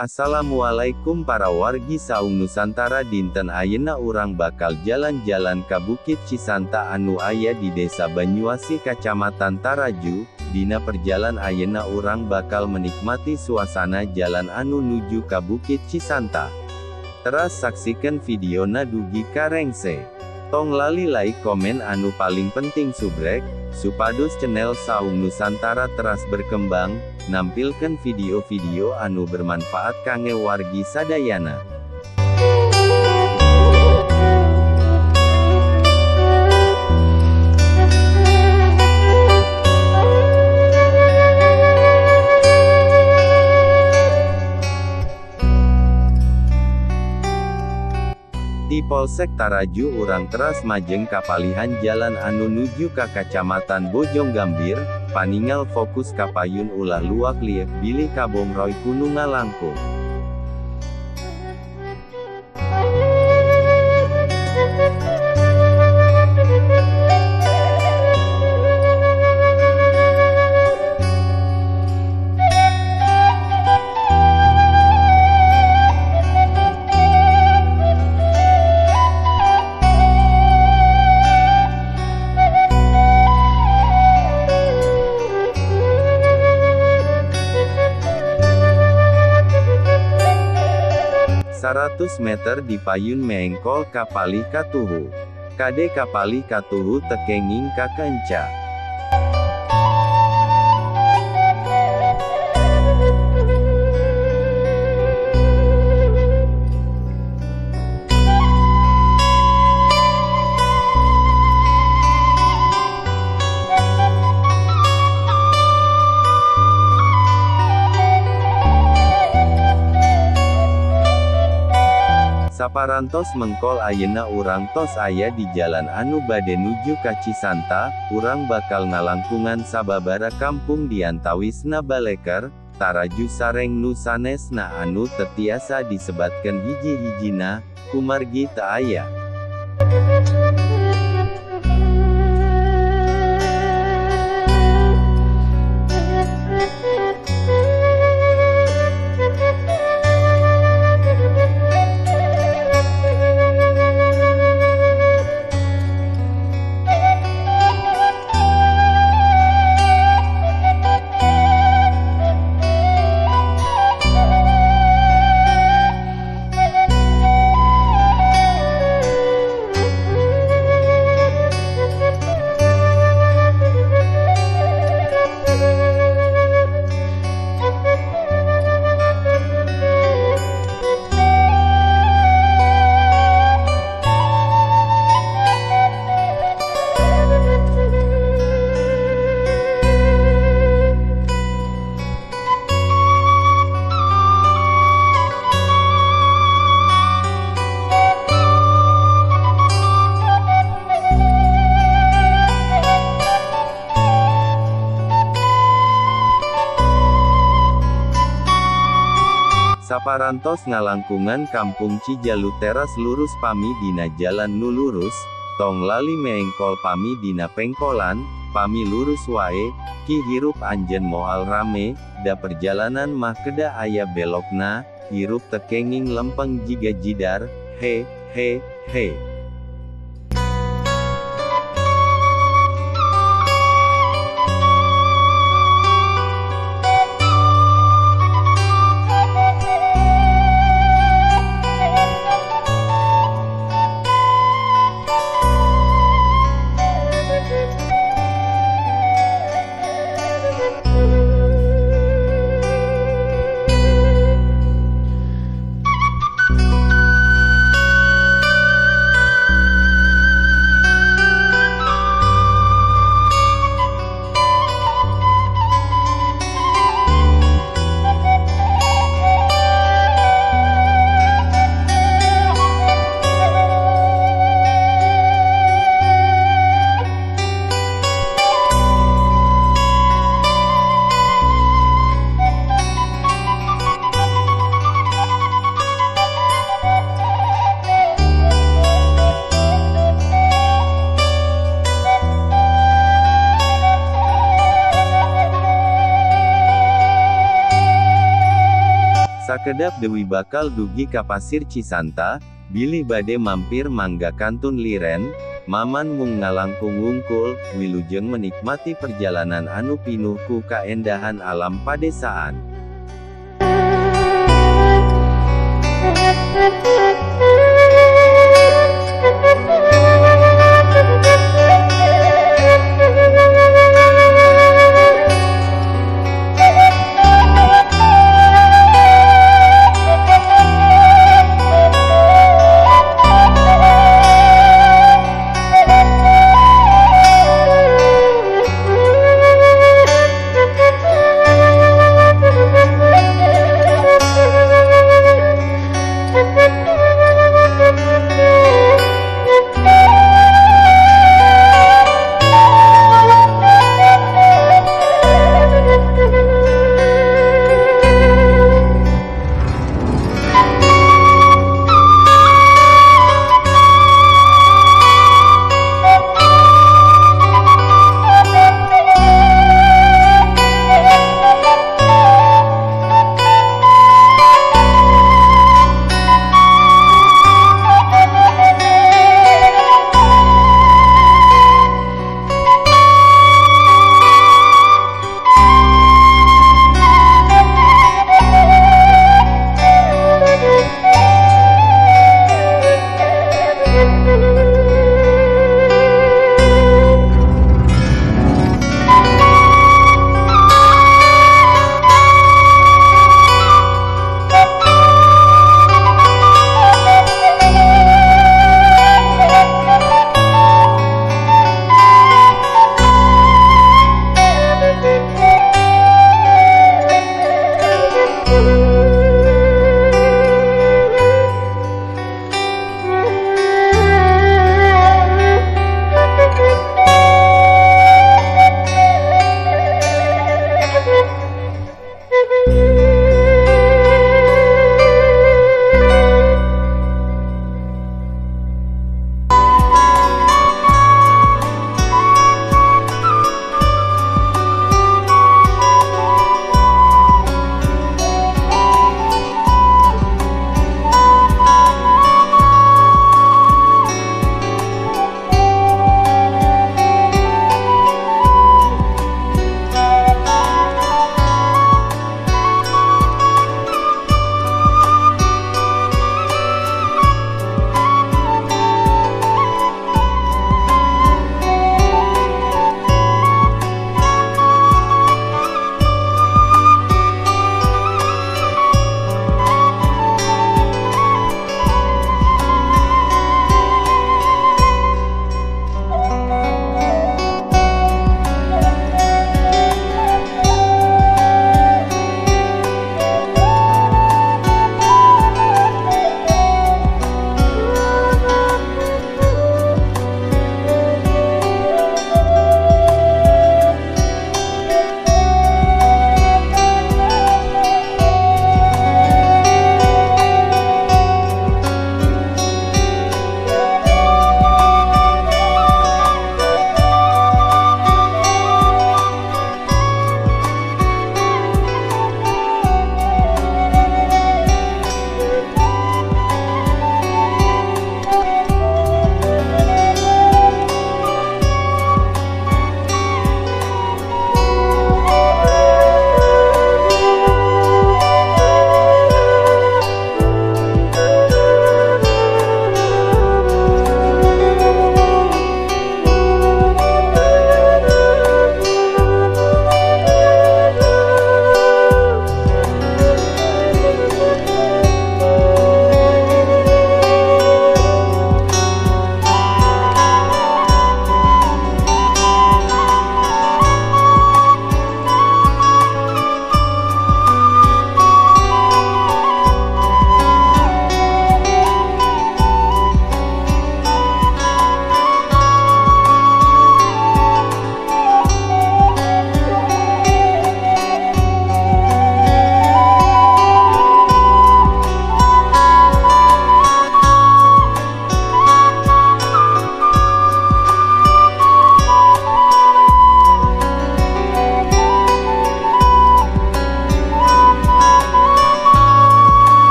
Assalamualaikum para wargi saung Nusantara. Dinten ayeuna urang bakal jalan-jalan ka Bukit Cisanta anu aya di Desa Banyuasi Kacamatan Taraju. Dina perjalan ayeuna urang bakal menikmati suasana jalan anu nuju ka Bukit Cisanta. Teras saksikan videona dugi karengse. Tong lali like komen anu paling penting subrek, supados channel saung Nusantara teras berkembang, nampilkan video-video anu bermanfaat kangge wargi sadayana. Di Polsek Taraju urang teras majeng kapalihan jalan anu nuju ka Kacamatan Bojonggambir, paningal fokus kapayun ulah luak liek bilih kabongroy kudu ngalangkung. Seratus meter di payun meengkol kapalih katuhu. Kade kapalih katuhu tekenging ka kenca. Saparantos mengkol ayeuna urang tos aya di jalan anu bade nuju ka Cisanta, urang bakal ngalangkungan sababara kampung diantawisna Baleker, Taraju sareng nu sanesna anu teu tiasa disebatkeun hiji-hijina, kumargi teu aya. Saparantos ngalangkungan kampung Cijalu teras lurus pami dina jalan nu lurus, tong lali meengkol pami dina pengkolan, pami lurus wae, ki hirup anjen moal rame, da perjalanan mah keda aya belokna, hirup tekenging lempeng jiga jidar, he. Sakedap Dewi bakal dugi ka Pasir Cisanta, bilih bade mampir mangga kantun liren, Maman mung ngalangkung wungkul, wilujeng menikmati perjalanan anu pinuh ku kaendahan alam padesaan.